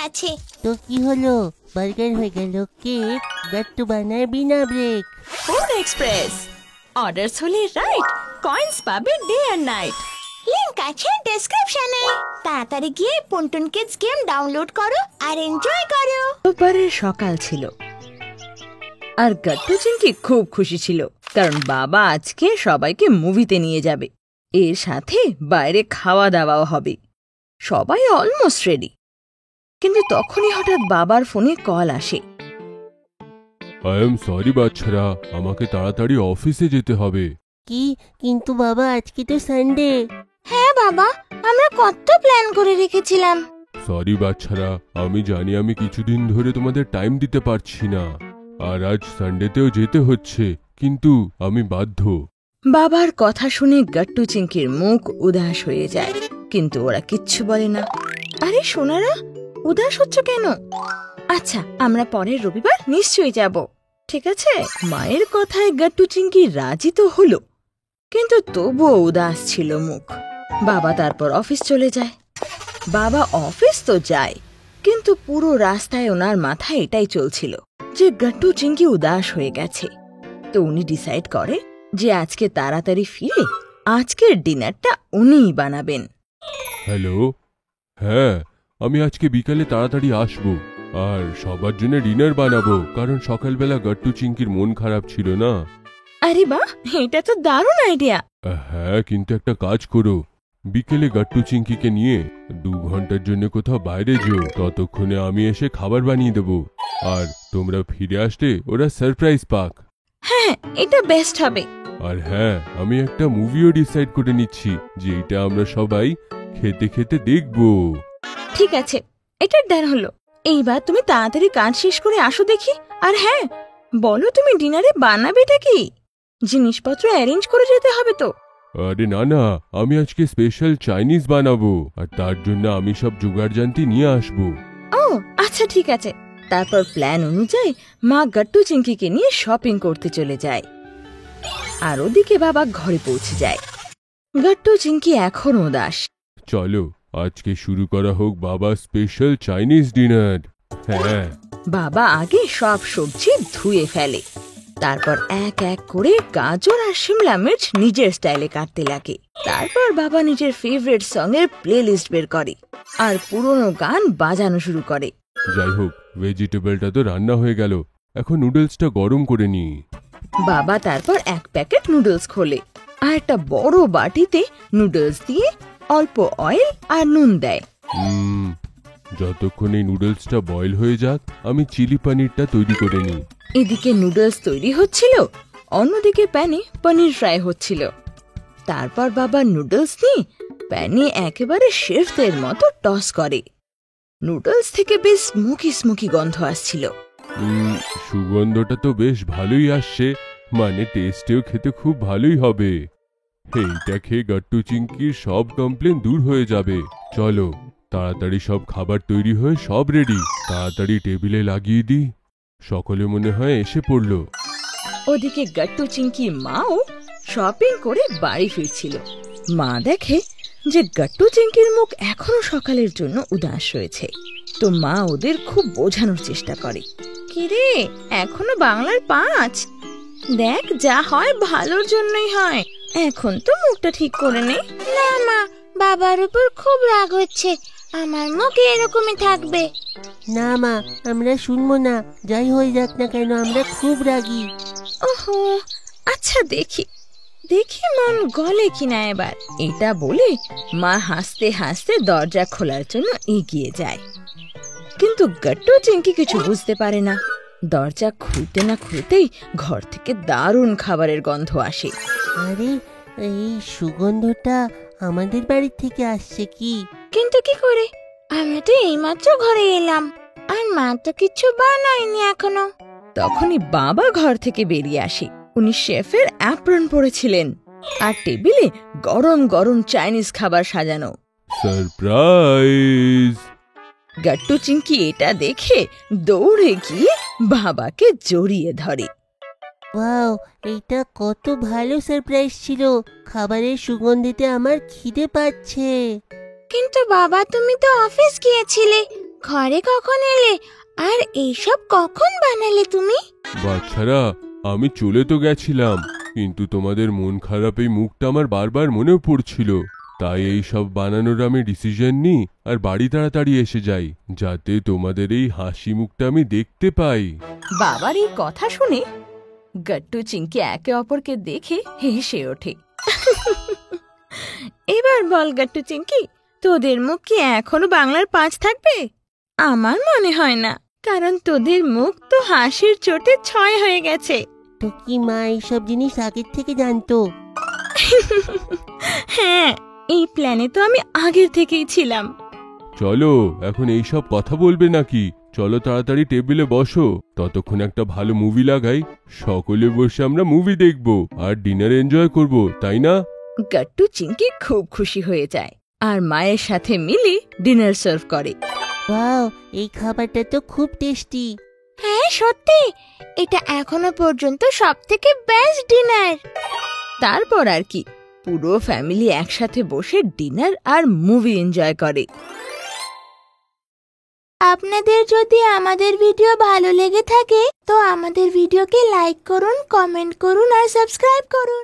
আছে। তো কি হলো, বার্গার হয়ে গেল কেক, গাট্টু বানায় বিনা ব্রেক। ফুড এক্সপ্রেস, অর্ডারস হলে রাইট, কয়েন্স পাবে ডে আর নাইট। লিংক আছে ডেসক্রিপশনে। তাড়াতাড়ি গিয়ে পুনটুন কিডস গেম ডাউনলোড করো আর এনজয় করো। রোববারের সকাল ছিল আর গাট্টু চিংকি খুব খুশি ছিল, কারণ বাবা আজকে সবাইকে মুভিতে নিয়ে যাবে। এর সাথে বাইরে খাওয়া দাওয়াও হবে। সবাই অলমোস্ট রেডি, কিন্তু তখনই হঠাৎ বাবার ফোনে কল আসে। আই এম সরি বাচ্চারা, আমাকে তাড়াতাড়ি অফিসে যেতে হবে। কি, কিন্তু বাবা আজকে তো সানডে। হ্যাঁ বাবা, আমরা কত প্ল্যান করে রেখেছিলাম। সরি বাচ্চারা, আমি জানি আমি কিছুদিন ধরে তোমাদের টাইম দিতে পারছি না, আর আজ সানডেতেও যেতে হচ্ছে, কিন্তু আমি বাধ্য। বাবার কথা শুনে গাট্টু চিংকির মুখ উদাস হয়ে যায়, কিন্তু ওরা কিচ্ছু বলে না। আরে সোনারা, উদাস হচ্ছ কেন? আচ্ছা, আমরা পরের রবিবার নিশ্চয়ই যাব, ঠিক আছে? মায়ের কথায় গাট্টু চিংকি রাজি তো হলো, কিন্তু তবুও উদাস ছিল মুখ। বাবা তারপর অফিস চলে যায়। বাবা অফিস তো যায়, কিন্তু পুরো রাস্তায় ওনার মাথায় এটাই চলছিল যে গাট্টু চিংকি উদাস হয়ে গেছে। তো উনি ডিসাইড করে যে আজকে তাড়াতাড়ি ফিরে আজকের ডিনারটা উনিই বানাবেন। হ্যালো, হ্যাঁ, আমি আজকে বিকালে তাড়াতাড়ি আসবো, আর সবার জন্য ডিনার বানাবো, কারণ সকালবেলা গাট্টু চিংকির মন খারাপ ছিল না। আরে বাহ, এটা তো দারুণ আইডিয়া। হ্যাঁ, কিন্তু একটা কাজ করো, বিকেলে গাট্টু চিংকিকে নিয়ে 2 ঘন্টার জন্য কোথাও বাইরে যেও। ততক্ষণে আমি এসে খাবার বানিয়ে দেবো, আর তোমরা ফিরে আসলে ওরা সারপ্রাইজ পাক। হ্যাঁ, এটা বেস্ট হবে। আর হ্যাঁ, আমি একটা মুভিও ডিসাইড করে নিচ্ছি, যে এটা আমরা সবাই খেতে খেতে দেখবো। ঠিক আছে, এটা ডান হলো। এইবার তুমি তাড়াতাড়ি কাজ শেষ করে আসো দেখি। আর হ্যাঁ, বলো তুমি ডিনারে বানাবেটা কি? জিনিসপত্র অ্যারেঞ্জ করে যেতে হবে তো। আরে না না, আমি আজকে স্পেশাল চাইনিজ বানাবো, আর তার জন্য আমি সব জোগাড়জান্তি নিয়ে আসবো। ও আচ্ছা, ঠিক আছে। তারপর প্ল্যান অনুযায়ী মা গাট্টু চিংকিকে নিয়ে শপিং করতে চলে যায়, আর ওদিকে বাবা ঘরে পৌঁছে যায়। গাট্টু চিংকি এখন উদাস। চলো আজকে শুরু করা হোক বাবা স্পেশাল চাইনিজ ডিনার। হ্যাঁ। বাবা আগে সব সবজি ধুয়ে ফেলে, তারপর এক এক করে গাজর আর শিমলা মির্চ নিজের স্টাইলে কাটতে লাগে। তারপর বাবা নিজের ফেভারিট সং এর প্লে লিস্ট বের করে আর পুরনো গান বাজানো শুরু করে। যাই হোক, ভেজিটেবলটা তো রান্না হয়ে গেল, এখন নুডলসটা গরম করে নি। বাবা তারপর এক প্যাকেট নুডলস খোলে আর একটা বড় বাটিতে নুডলস দিয়ে অল্প অয়েল আর নুন দেয়। যতক্ষণ এই নুডলসটা বয়েল হয়ে যাক, আমি চিলি পনিরটা তৈরি করে নিই। এদিকে নুডলস তৈরি হচ্ছিল, অন্যদিকে প্যানে পনির ফ্রাই হচ্ছিল। তারপর বাবা নুডলস নিয়ে প্যানে একেবারে শেফদের মতো টস করে। নুডলস থেকে বেশ স্মোকি স্মোকি গন্ধ আসছিল। সুগন্ধটা তো বেশ ভালোই আসছে, মানে টেস্টেও খেতে খুব ভালোই হবে। এইটা খেয়ে গাট্টু চিংকির সব কমপ্লেন দূর হয়ে যাবে। চলো তাড়াতাড়ি সব খাবার তৈরি হয়ে সব রেডি, তাড়াতাড়ি টেবিলে লাগিয়ে দিই। সকলে মনে হয় এসে পড়লো। ওদিকে গাট্টু চিংকি মাও শপিং করে বাড়ি ফিরছিল। মা দেখে যে গাট্টু চিংকির মুখ এখনো সকালের জন্য উদাস রয়েছে। তো মা ওদের খুব বোঝানোর চেষ্টা করে। কিরে, এখনো বাংলার 5? দেখ, যা হয় ভালোর জন্যই হয়, এখন তো মুখটা ঠিক করে নে। না মা, বাবার উপর খুব রাগ হচ্ছে, আমার মুখ এরকমই থাকবে। না মা, আমরা শুনবো না, যাই হয়ে যাক না কেন আমরা খুব রাগী। ওহো, আচ্ছা দেখি দেখি মন গলে কিনা এবার। এটা বলে মা হাসতে হাসতে দরজা খোলার জন্য এগিয়ে যায়, কিন্তু গাট্টু চিংকি কিছু বুঝতে পারে না। দরজা খুলতে না খুলতেই ঘর থেকে দারুণ খাবারের গন্ধ আসে। আরে, এই সুগন্ধটা আমাদের বাড়ি থেকে আসছে কি? কিন্তু কি করে? আমরা তো এইমাত্র ঘরে এলাম, আর মা তো কিছু বানায়নি এখনো। তখনই বাবা ঘর থেকে বেরিয়ে আসে। উনি শেফের অ্যাপ্রন পরেছিলেন, আর টেবিলে গরম গরম চাইনিজ খাবার সাজানো। সারপ্রাইজ! গাট্টু চিংকি এটা দেখে দৌড়ে গিয়ে বাবাকে জড়িয়ে ধরে। ওয়াও, এইটা কত ভালো সারপ্রাইজ ছিল। খাবারের সুগন্ধিতে আমার খিদে পাচ্ছে। কিন্তু বাবা, তুমি তো অফিস গিয়েছিলে, ঘরে কখন এলে আর এইসব কখন বানালে তুমি? বাচ্চারা, আমি চলে তো গেছিলাম, কিন্তু তোমাদের মন খারাপ এই মুখটা আমার বারবার মনেও পড়ছিল। তাই এই সব বানানোর আমি ডিসিশন নিই আর বাড়ি তাড়াতাড়ি এসে যাই, যাতে তোমাদের এই হাসি মুখটা আমি দেখতে পাই। বাবার এই কথা শুনে গাট্টু চিংকি একে অপরকে দেখে হেসে ওঠে। এবার বল গাট্টু চিংকি, তোদের মুখ কি এখনো বাংলার 5 থাকবে? আমার মনে হয় না, কারণ তোদের মুখ তো হাসির চোটে 6 হয়ে গেছে। তো কি মা এইসব জিনিস আগের থেকে জানতো? হ্যাঁ, এই প্ল্যানে তো আমি আগের থেকেই ছিলাম। চলো, এখন এইসব কথা বলবে নাকি? চলো তাড়াতাড়ি টেবিলে বসো, ততক্ষণ একটা ভালো মুভি লাগাই, সকলে বসে আমরা মুভি দেখবো আর ডিনার এনজয় করব, তাই না? গাট্টু চিংকি খুব খুশি হয়ে যায় আর মায়ের সাথে মিলে ডিনার সার্ভ করে। ওয়াও, এই খাবারটা তো খুব টেস্টি। হ্যাঁ সত্যি, এটা এখনো পর্যন্ত সবথেকে বেস্ট ডিনার। তারপর আর কি, পুরো ফ্যামিলি একসাথে বসে ডিনার আর মুভি এনজয় করে। আপনাদের যদি আমাদের ভিডিও ভালো লেগে থাকে তো আমাদের ভিডিওকে লাইক করুন, কমেন্ট করুন আর সাবস্ক্রাইব করুন।